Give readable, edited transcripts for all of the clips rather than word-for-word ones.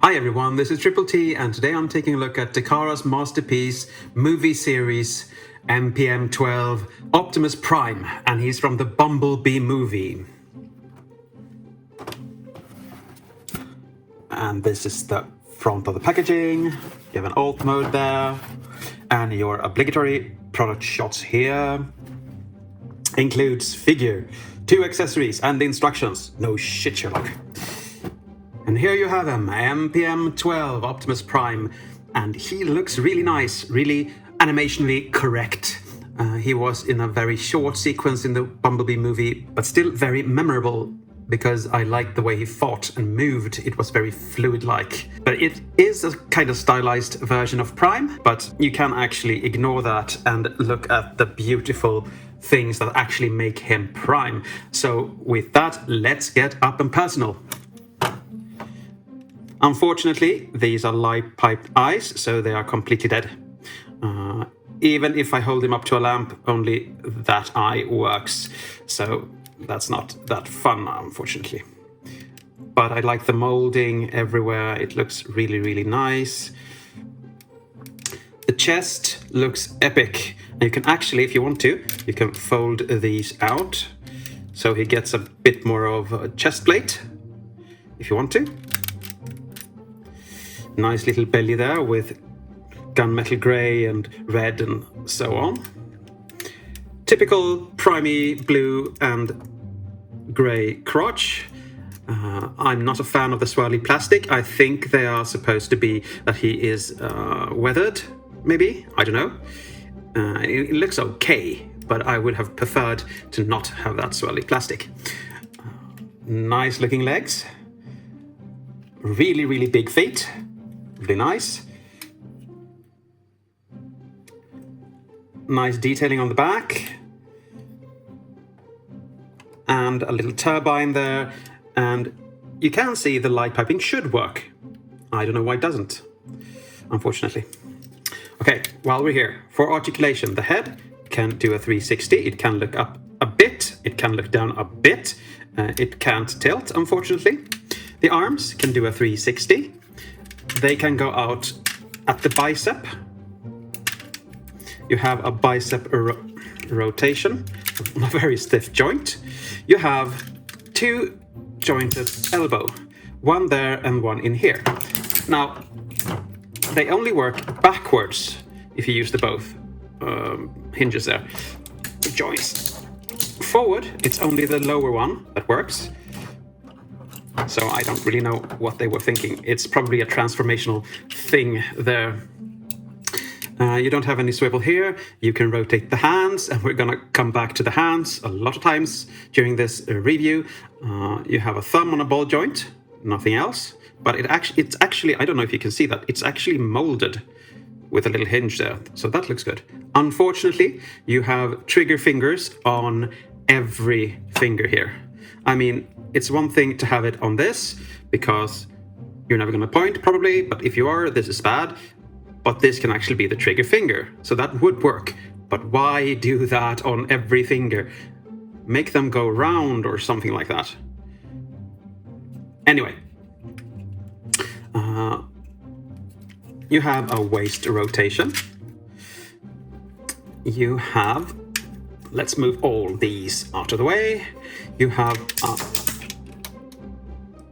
Hi everyone, this is Triple T, and today I'm taking a look at Takara's masterpiece movie series MPM-12 Optimus Prime, and he's from the Bumblebee movie. And this is the front of the packaging. You have an alt mode there, and your obligatory product shots here. Includes figure, 2 accessories, and the instructions. No shit, Sherlock. And here you have him, MPM-12 Optimus Prime, and he looks really nice, really animationally correct. He was in a very short sequence in the Bumblebee movie, but still very memorable because I liked the way he fought and moved. It was very fluid-like. But it is a kind of stylized version of Prime, but you can actually ignore that and look at the beautiful things that actually make him Prime. So with that, let's get up and personal. Unfortunately, these are light-piped eyes, so they are completely dead. Even if I hold him up to a lamp, only that eye works. So that's not that fun, unfortunately. But I like the molding everywhere. It looks really, really nice. The chest looks epic. And you can actually, if you want to, you can fold these out. So he gets a bit more of a chest plate, if you want to. Nice little belly there with gunmetal grey and red and so on. Typical primey blue and grey crotch. I'm not a fan of the swirly plastic. I think they are supposed to be that he is weathered, maybe? I don't know. It looks okay, but I would have preferred to not have that swirly plastic. Nice looking legs. Really, really big feet. Really nice. Nice detailing on the back. And a little turbine there. And you can see the light piping should work. I don't know why it doesn't, unfortunately. Okay, while we're here, for articulation, the head can do a 360. It can look up a bit. It can look down a bit. It can't tilt, unfortunately. The arms can do a 360. They can go out at the bicep. You have a bicep rotation on a very stiff joint. You have 2 jointed elbow, one there and one in here. Now, they only work backwards if you use the both hinges there, the joints. Forward, it's only the lower one that works. So I don't really know what they were thinking. It's probably a transformational thing there. You don't have any swivel here. You can rotate the hands, and we're gonna come back to the hands a lot of times during this review. You have a thumb on a ball joint, nothing else. But it's actually, I don't know if you can see that, it's actually molded with a little hinge there. So that looks good. Unfortunately, you have trigger fingers on every finger here. I mean, it's one thing to have it on this, because you're never going to point, probably, but if you are, this is bad. But this can actually be the trigger finger, so that would work. But why do that on every finger? Make them go round or something like that. Anyway. You have a waist rotation. You have... Let's move all these out of the way. You have...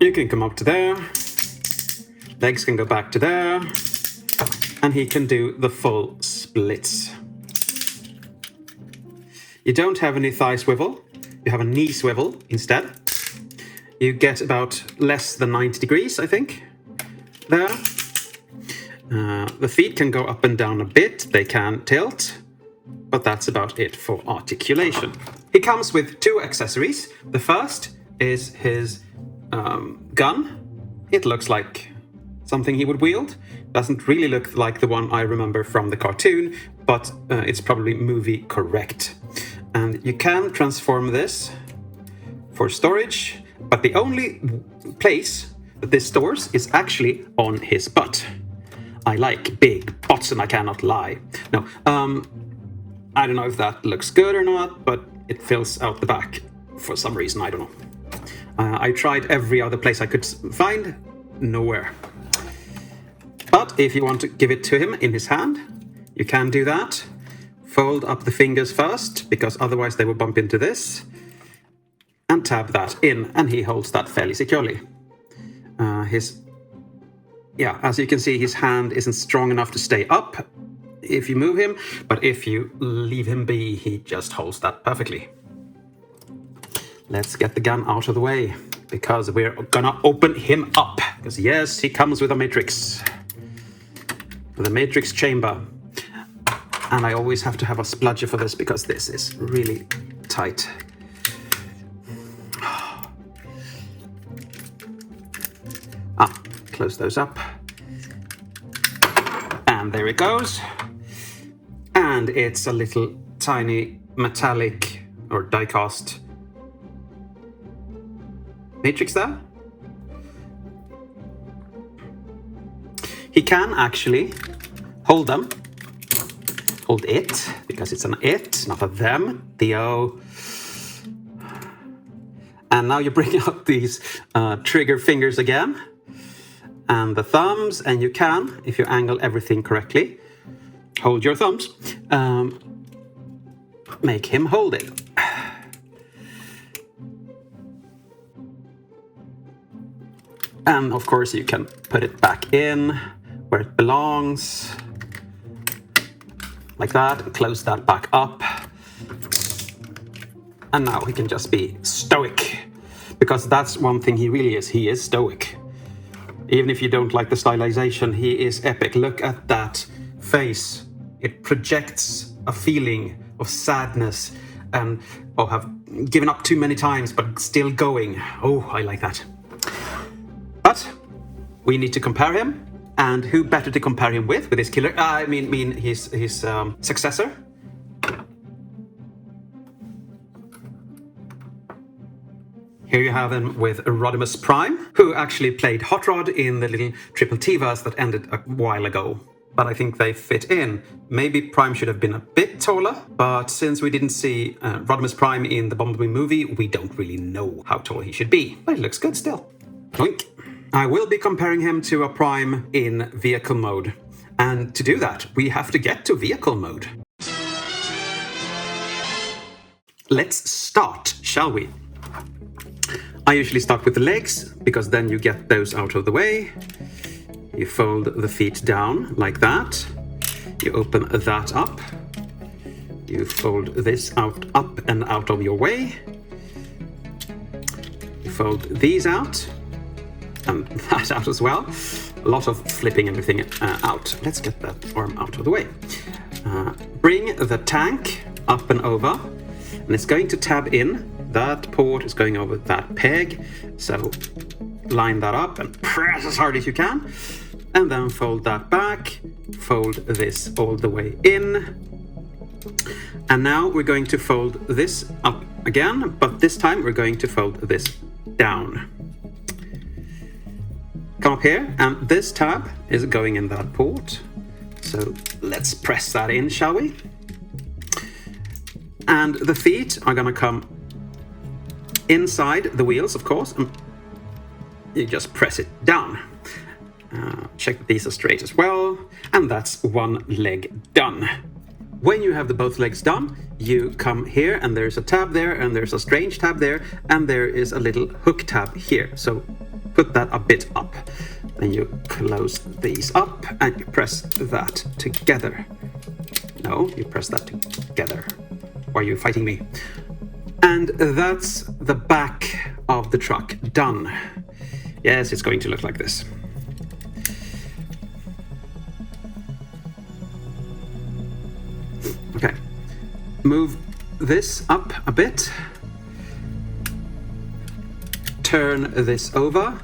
you can come up to there. Legs can go back to there. And he can do the full splits. You don't have any thigh swivel. You have a knee swivel instead. You get about less than 90 degrees, I think. There. The feet can go up and down a bit. They can tilt. But that's about it for articulation. He comes with 2 accessories. The first is his gun. It looks like something he would wield. Doesn't really look like the one I remember from the cartoon, but it's probably movie correct. And you can transform this for storage, but the only place that this stores is actually on his butt. I like big butts and I cannot lie. No, I don't know if that looks good or not, but it fills out the back for some reason, I don't know. I tried every other place I could find, nowhere. But if you want to give it to him in his hand, you can do that. Fold up the fingers first, because otherwise they will bump into this. And tab that in, and he holds that fairly securely. As you can see, his hand isn't strong enough to stay up if you move him, but if you leave him be, he just holds that perfectly. Let's get the gun out of the way, because we're gonna open him up. Because yes, he comes with a matrix. The matrix chamber. And I always have to have a spludger for this, because this is really tight. Close those up. And there it goes. And it's a little tiny metallic or die-cast matrix there. He can actually hold them. Hold it, because it's an it, not a them. Theo. And now you bring out these trigger fingers again. And the thumbs, and you can, if you angle everything correctly, hold your thumbs. Make him hold it. And of course you can put it back in where it belongs. Like that, close that back up. And now he can just be stoic. Because that's one thing he really is. He is stoic. Even if you don't like the stylization, he is epic. Look at that face. It projects a feeling of sadness and have given up too many times, but still going. Oh, I like that. But we need to compare him. And who better to compare him with his killer? I mean his successor. Here you have him with Optimus Prime, who actually played Hot Rod in the little Triple T-verse that ended a while ago. But I think they fit in. Maybe Prime should have been a bit taller, but since we didn't see Optimus Prime in the Bumblebee movie, we don't really know how tall he should be. But he looks good still. Blink. I will be comparing him to a Prime in vehicle mode. And to do that, we have to get to vehicle mode. Let's start, shall we? I usually start with the legs, because then you get those out of the way. You fold the feet down like that. You open that up. You fold this out, up and out of your way. You fold these out, and that out as well. A lot of flipping everything out. Let's get that arm out of the way. Bring the tank up and over, and it's going to tab in. That port is going over that peg, so line that up and press as hard as you can, and then fold that back, fold this all the way in, and now we're going to fold this up again, but this time we're going to fold this down. Come up here, and this tab is going in that port, so let's press that in, shall we? And the feet are gonna come inside the wheels, of course, and you just press it down. Check that these are straight as well, and that's one leg done. When you have the both legs done, you come here, and there's a tab there, and there's a strange tab there, and there is a little hook tab here. So put that a bit up, and you close these up, and you press that together. No, you press that together. Why are you fighting me? And that's the back of the truck done. Yes, it's going to look like this. Okay, move this up a bit. Turn this over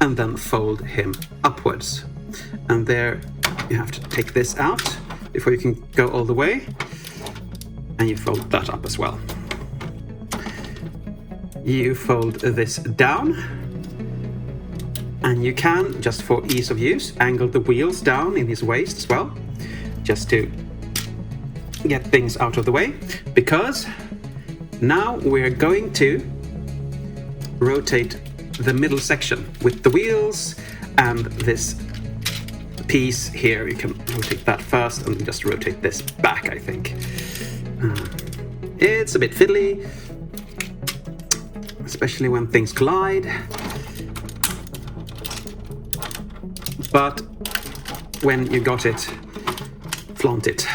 and then fold him upwards. And there you have to take this out before you can go all the way. And you fold that up as well. You fold this down, and you can, just for ease of use, angle the wheels down in his waist as well, just to get things out of the way, because now we're going to rotate the middle section with the wheels and this piece here, you can rotate that first and just rotate this back, I think. It's a bit fiddly, especially when things collide. But when you got it, flaunt it.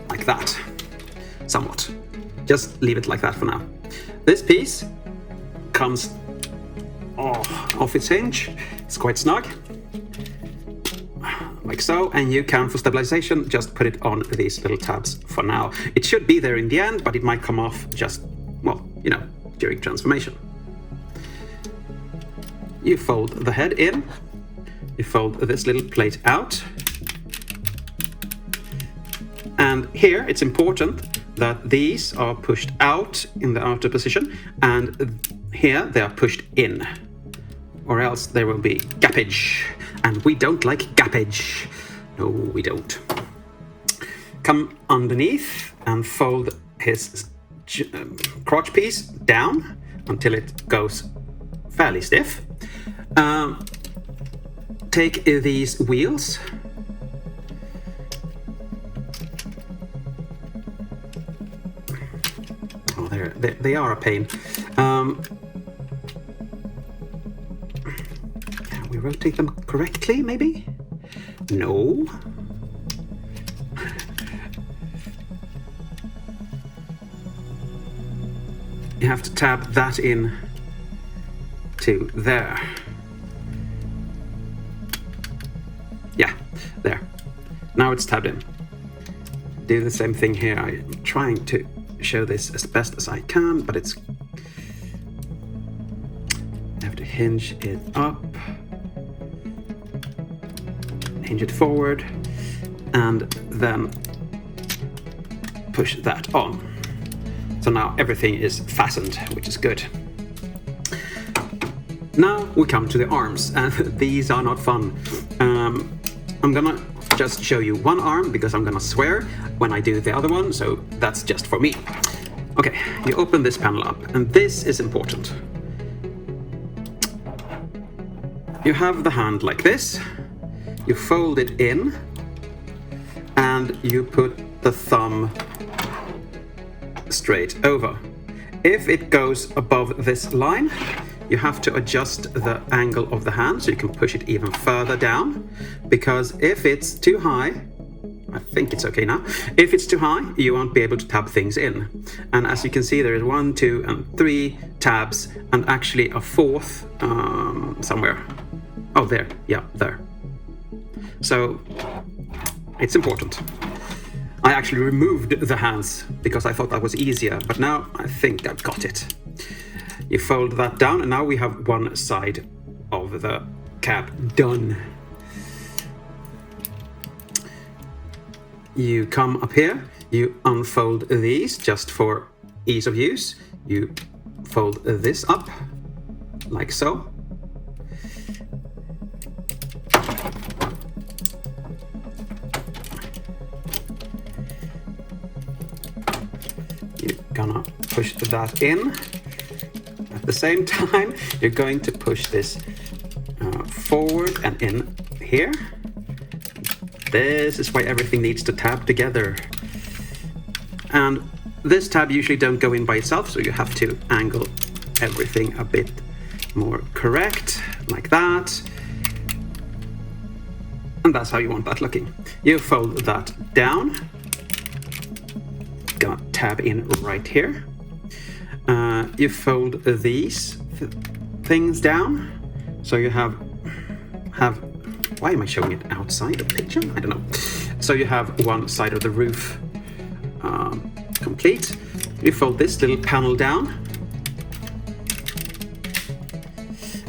Like that. Somewhat. Just leave it like that for now. This piece comes off its hinge. It's quite snug. Like so, and you can, for stabilization, just put it on these little tabs for now. It should be there in the end, but it might come off just, well, you know, during transformation. You fold the head in, you fold this little plate out, and here it's important that these are pushed out in the outer position, and here they are pushed in, or else there will be gappage, and we don't like gappage. No, we don't. Come underneath and fold his crotch piece down until it goes fairly stiff. Take these wheels, they are a pain. Can we rotate them correctly, maybe? No. You have to tab that in to there. Yeah, there. Now it's tabbed in. Do the same thing here. I'm trying to show this as best as I can, but it's... I have to hinge it up, hinge it forward, and then push that on. So now everything is fastened, which is good. Now we come to the arms, and these are not fun. I'm gonna just show you one arm because I'm gonna swear when I do the other one, so that's just for me. Okay, you open this panel up, and this is important. You have the hand like this, you fold it in, and you put the thumb straight over. If it goes above this line, you have to adjust the angle of the hand so you can push it even further down, because if it's too high, I think it's okay now, if it's too high, you won't be able to tab things in. And as you can see, there is 1, 2, and 3 tabs, and actually a fourth somewhere. Oh, there, yeah, there. So it's important. I actually removed the hands because I thought that was easier, but now I think I've got it. You fold that down, and now we have one side of the cab done. You come up here, you unfold these just for ease of use. You fold this up, like so. You're gonna push that in. At the same time, you're going to push this forward and in here. This is why everything needs to tab together. And this tab usually don't go in by itself, so you have to angle everything a bit more correct, like that. And that's how you want that looking. You fold that down. Gonna tab in right here. You fold these things down, so you have. Why am I showing it outside the picture? I don't know. So you have one side of the roof complete. You fold this little panel down,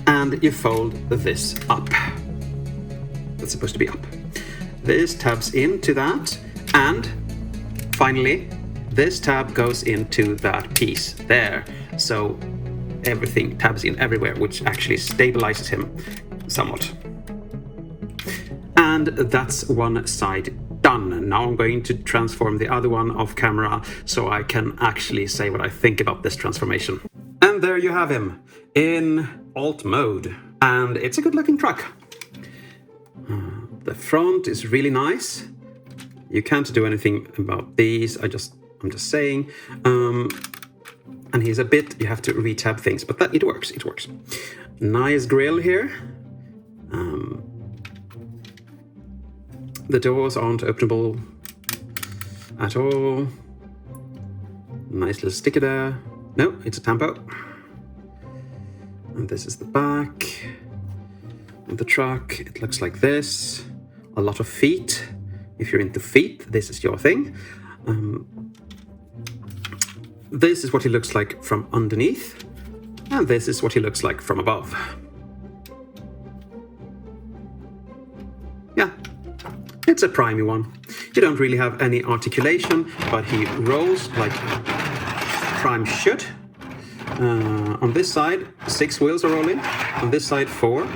and you fold this up. That's supposed to be up. This tabs into that, and finally, this tab goes into that piece there. So everything tabs in everywhere, which actually stabilizes him somewhat. And that's one side done. Now I'm going to transform the other one off camera so I can actually say what I think about this transformation. And there you have him in alt mode. And it's a good looking truck. The front is really nice. You can't do anything about these. I'm just saying. And he's a bit, you have to retab things, but it works, it works. Nice grill here. The doors aren't openable at all. Nice little sticker there. No, it's a tampo. And this is the back of the truck. It looks like this. A lot of feet. If you're into feet, this is your thing. This is what he looks like from underneath. And this is what he looks like from above. Yeah, it's a primey one. You don't really have any articulation, but he rolls like Prime should. On this side, 6 wheels are rolling. On this side, 4.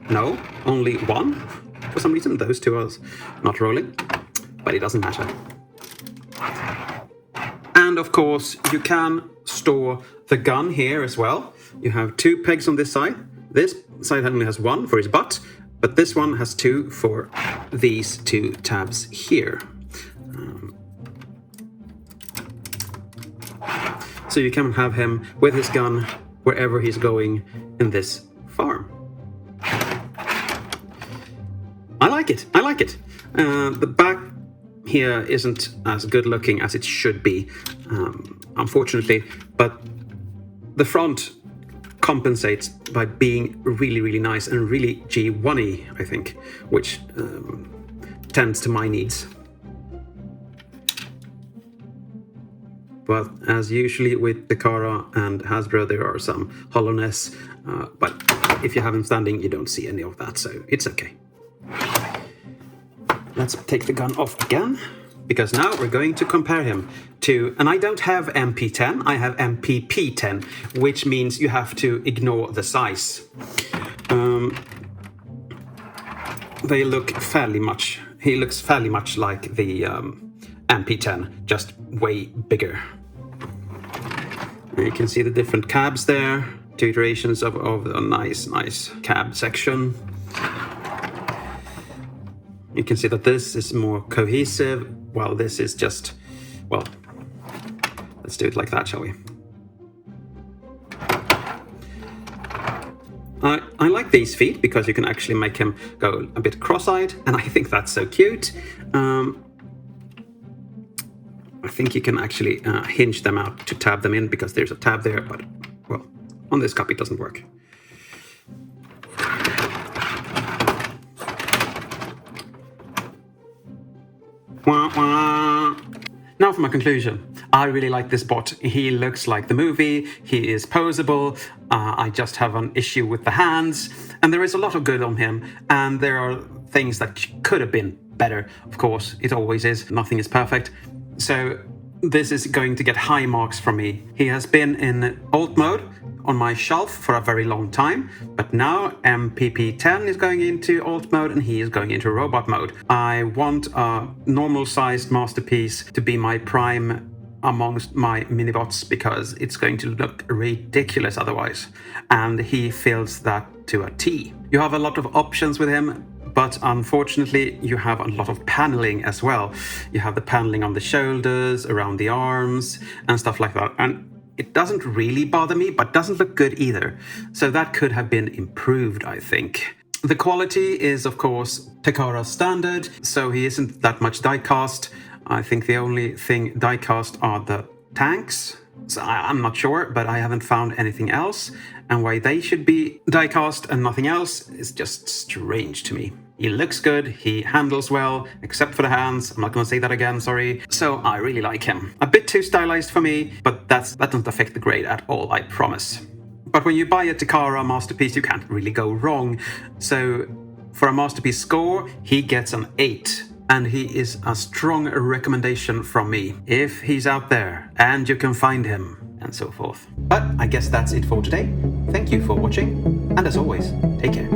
No, only 1. For some reason, those 2 are not rolling. But it doesn't matter. And of course, you can store the gun here as well. You have 2 pegs on this side. This side only has 1 for his butt, but this one has 2 for these 2 tabs here. So you can have him with his gun wherever he's going in this farm. I like it. I like it. The back here isn't as good looking as it should be, unfortunately, but the front compensates by being really, really nice and really G1-y, I think, which tends to my needs. But as usually with Takara and Hasbro, there are some hollowness, but if you have him standing, you don't see any of that, so it's okay. Let's take the gun off again, because now we're going to compare him to, and I don't have MP10, I have MPP10, which means you have to ignore the size. They look fairly much, he looks fairly much like the MP10, just way bigger. And you can see the different cabs there, 2 iterations of a nice cab section. You can see that this is more cohesive, while this is just, well, let's do it like that, shall we? I like these feet because you can actually make him go a bit cross-eyed, and I think that's so cute. I think you can actually hinge them out to tab them in because there's a tab there, but, well, on this cup it doesn't work. Now for my conclusion. I really like this bot. He looks like the movie, he is posable, I just have an issue with the hands, and there is a lot of good on him, and there are things that could have been better. Of course, it always is, nothing is perfect. So this is going to get high marks from me. He has been in alt mode on my shelf for a very long time, but now MPP10 is going into alt mode and he is going into robot mode. I want a normal sized masterpiece to be my prime amongst my minibots because it's going to look ridiculous otherwise, and he fills that to a T. You have a lot of options with him, but unfortunately you have a lot of paneling as well. You have the paneling on the shoulders, around the arms and stuff like that, and it doesn't really bother me, but doesn't look good either. So that could have been improved, I think. The quality is, of course, Takara standard, so he isn't that much die-cast. I think the only thing die-cast are the tanks. So I'm not sure, but I haven't found anything else. And why they should be die-cast and nothing else is just strange to me. He looks good, he handles well, except for the hands. I'm not going to say that again, sorry. So I really like him. A bit too stylized for me, but that doesn't affect the grade at all, I promise. But when you buy a Takara masterpiece, you can't really go wrong. So for a masterpiece score, he gets an 8. And he is a strong recommendation from me. If he's out there and you can find him, and so forth. But I guess that's it for today. Thank you for watching, and as always, take care.